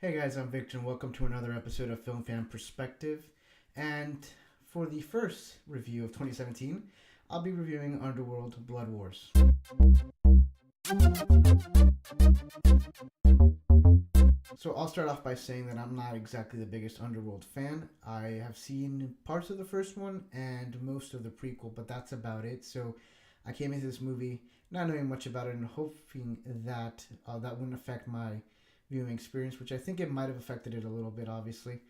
Hey guys, I'm Victor and welcome to another episode of Film Fan Perspective. And for the first review of 2017, I'll be reviewing Underworld Blood Wars. So I'll start off by saying that I'm not exactly the biggest Underworld fan. I have seen parts of the first one and most of the prequel, but that's about it. So I came into this movie not knowing much about it and hoping that that wouldn't affect my viewing experience, which I think it might have affected it a little bit, obviously.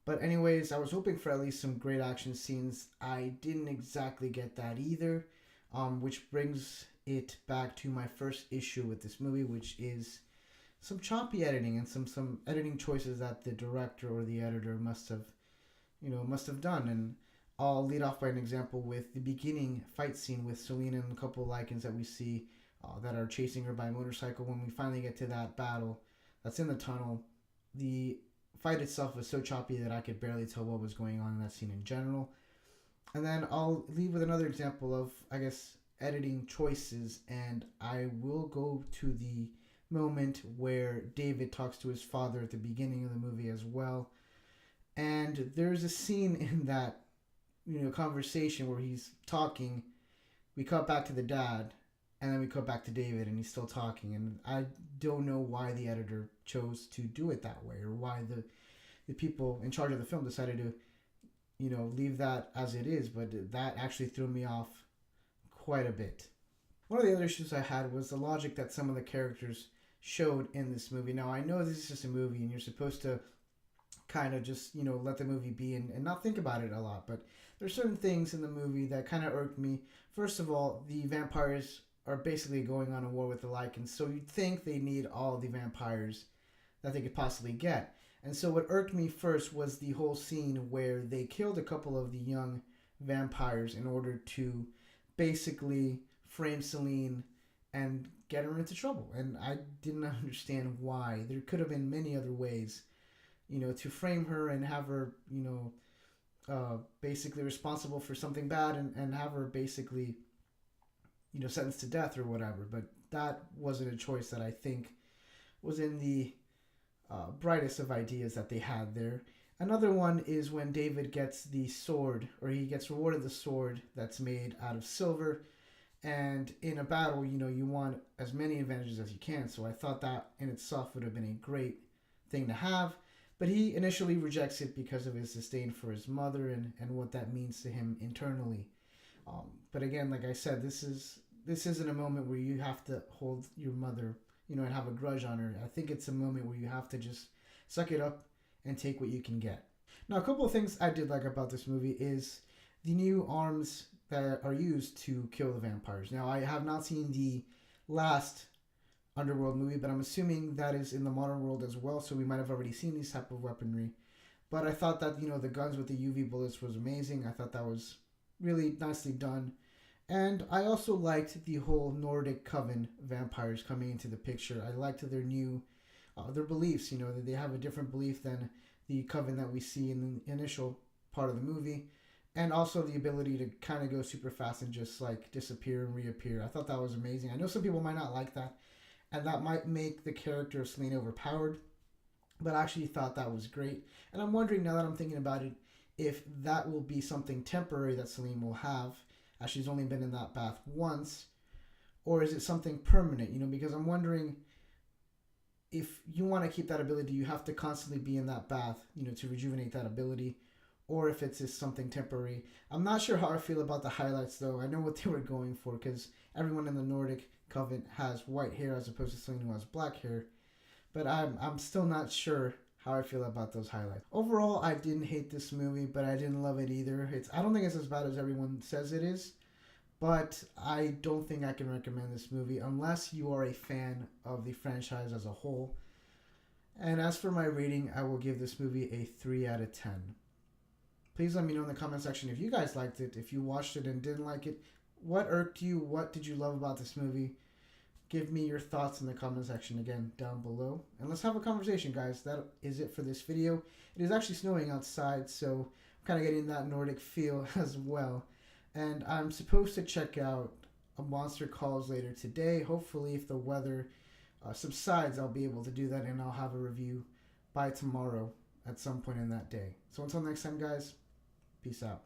But anyways, I was hoping for at least some great action scenes. I didn't exactly get that either, which brings it back to my first issue with this movie, which is some choppy editing and some editing choices that the director or the editor must have done. And I'll lead off by an example with the beginning fight scene with Selena and a couple of Lycans that we see that are chasing her by motorcycle. When we finally get to that battle that's in the tunnel, the fight itself was so choppy that I could barely tell what was going on in that scene in general. And then I'll leave with another example of, I guess, editing choices, and I will go to the moment where David talks to his father at the beginning of the movie as well. And there's a scene in that, conversation where he's talking. We cut back to the dad, and then we cut back to David, and he's still talking. And I don't know why the editor chose to do it that way, or why the people in charge of the film decided to, leave that as it is. But that actually threw me off quite a bit. One of the other issues I had was the logic that some of the characters showed in this movie. Now, I know this is just a movie, and you're supposed to kind of just, let the movie be and not think about it a lot. But there's certain things in the movie that kind of irked me. First of all, the vampires are basically going on a war with the Lycans, so you'd think they need all the vampires that they could possibly get. And so what irked me first was the whole scene where they killed a couple of the young vampires in order to basically frame Celine and get her into trouble. And I didn't understand why. There could have been many other ways, to frame her and have her, basically responsible for something bad and have her basically, sentenced to death or whatever. But that wasn't a choice that I think was in the brightest of ideas that they had there. Another one is when David gets the sword, or he gets rewarded the sword that's made out of silver. And in a battle, you want as many advantages as you can. So I thought that in itself would have been a great thing to have. But he initially rejects it because of his disdain for his mother and what that means to him internally. But again, like I said, this isn't a moment where you have to hold your mother, and have a grudge on her. I think it's a moment where you have to just suck it up and take what you can get. Now, a couple of things I did like about this movie is the new arms that are used to kill the vampires. Now, I have not seen the last Underworld movie, but I'm assuming that is in the modern world as well, so we might have already seen these type of weaponry. But I thought that, the guns with the UV bullets was amazing. I thought that was really nicely done. And I also liked the whole Nordic coven vampires coming into the picture. I liked their new, their beliefs, that they have a different belief than the coven that we see in the initial part of the movie. And also the ability to kind of go super fast and just like disappear and reappear. I thought that was amazing. I know some people might not like that, and that might make the character of Selena overpowered, but I actually thought that was great. And I'm wondering, now that I'm thinking about it, if that will be something temporary that Selena will have, as she's only been in that bath once, or is it something permanent? Because I'm wondering, if you want to keep that ability, you have to constantly be in that bath, to rejuvenate that ability, or if it's just something temporary. I'm not sure how I feel about the highlights, though. I know what they were going for, because everyone in the Nordic Coven has white hair as opposed to Selena who has black hair. But I'm still not sure how I feel about those highlights. Overall, I didn't hate this movie, but I didn't love it either. I don't think it's as bad as everyone says it is, but I don't think I can recommend this movie unless you are a fan of the franchise as a whole. And as for my rating, I will give this movie a 3 out of 10. Please let me know in the comment section if you guys liked it, if you watched it and didn't like it. What irked you? What did you love about this movie? Give me your thoughts in the comment section again down below. And let's have a conversation, guys. That is it for this video. It is actually snowing outside, so I'm kind of getting that Nordic feel as well. And I'm supposed to check out a Monster Calls later today. Hopefully, if the weather subsides, I'll be able to do that, and I'll have a review by tomorrow at some point in that day. So until next time, guys, peace out.